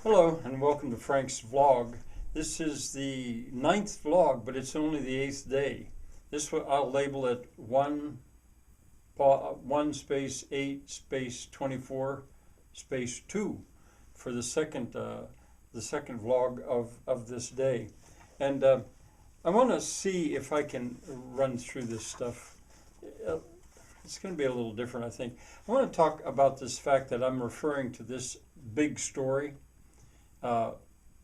Hello and welcome to Frank's vlog. This is the 9th vlog, but it's only the 8th day. I'll label it 1 space 8 space 24 space 2 for the second vlog of this day. And I want to see if I can run through this stuff. It's going to be a little different, I think. I want to talk about this fact that I'm referring to this big story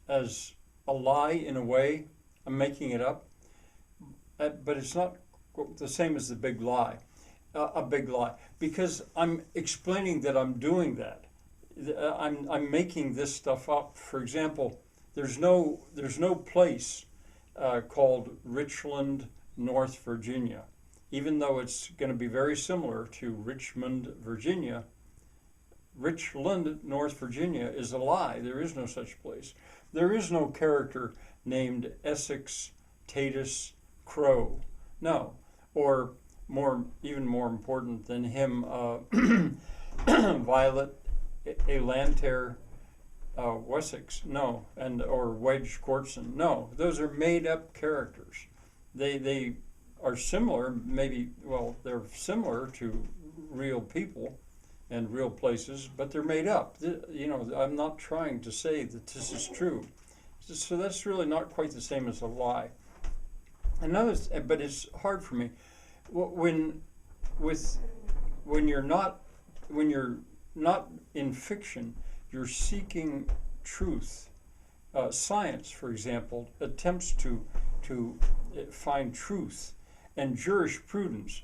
as a lie in a way. I'm making it up, but it's not the same as the big lie. A big lie, because I'm explaining that I'm doing that. I'm making this stuff up. For example, there's no place called Richland, North Virginia, even though it's going to be very similar to Richmond, Virginia. Richland, North Virginia is a lie. There is no such place. There is no character named Essex Tatus Crow. No. Or even more important than him, Violet Elanter Wessex. No. Or Wedge Courtson. No. Those are made up characters. They are similar, they're similar to real people and real places, but they're made up. I'm not trying to say that this is true. So that's really not quite the same as a lie. But it's hard for me when you're not in fiction, you're seeking truth. Science, for example, attempts to find truth, and jurisprudence,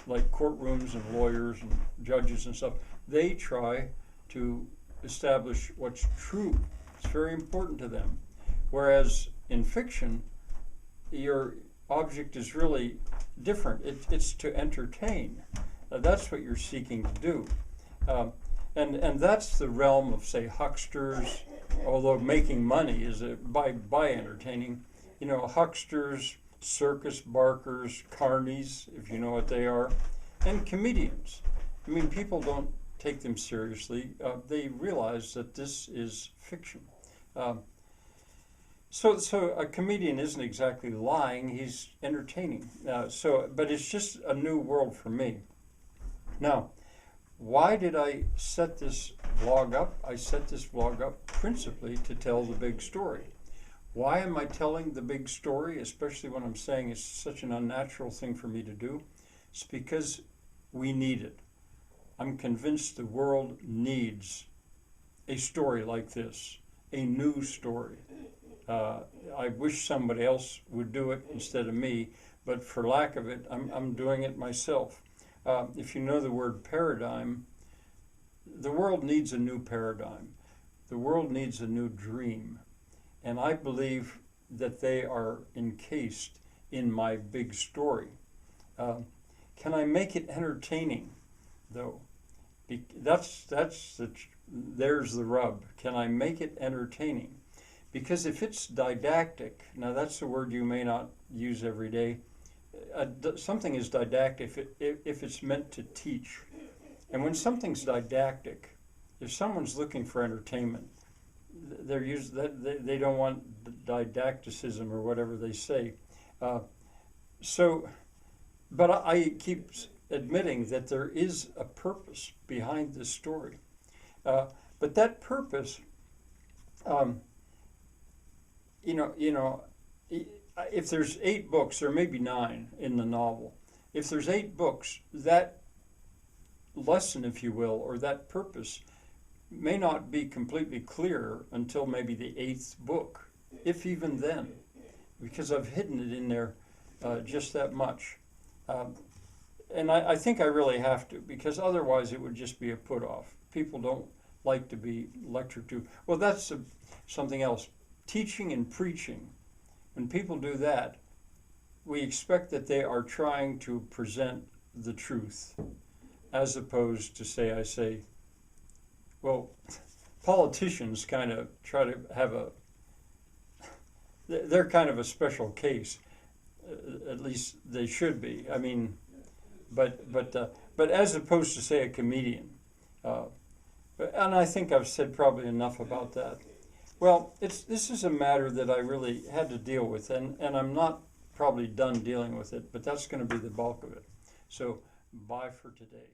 like courtrooms and lawyers and judges and stuff, they try to establish what's true. It's very important to them. Whereas in fiction, your object is really different. It's to entertain. That's what you're seeking to do. And that's the realm of, say, hucksters, although making money is by entertaining. Hucksters, circus barkers, carnies, if you know what they are, and comedians. I mean, people don't take them seriously. They realize that this is fiction. So a comedian isn't exactly lying, he's entertaining. But it's just a new world for me. Now, why did I set this vlog up? I set this vlog up principally to tell the big story. Why am I telling the big story, especially when I'm saying it's such an unnatural thing for me to do? It's because we need it. I'm convinced the world needs a story like this, a new story. I wish somebody else would do it instead of me, but for lack of it, I'm doing it myself. If you know the word paradigm, the world needs a new paradigm. The world needs a new dream. And I believe that they are encased in my big story. Can I make it entertaining, though? There's the rub. Can I make it entertaining? Because if it's didactic, now that's a word you may not use every day. Something is didactic if it's meant to teach. And when something's didactic, if someone's looking for entertainment, they don't want didacticism or whatever they say. But I keep admitting that there is a purpose behind this story. But that purpose, if there's 8 books, or maybe 9 in the novel, if there's 8 books, that lesson, if you will, or that purpose may not be completely clear until maybe the 8th book, if even then, because I've hidden it in there just that much. And I think I really have to, because otherwise it would just be a put-off. People don't like to be lectured to. Well, that's something else. Teaching and preaching, when people do that, we expect that they are trying to present the truth, as opposed to well, politicians kind of try to have they're kind of a special case. At least they should be. I mean, but as opposed to, say, a comedian, And I think I've said probably enough about that. Well, this is a matter that I really had to deal with, and I'm not probably done dealing with it, but that's going to be the bulk of it. So, bye for today.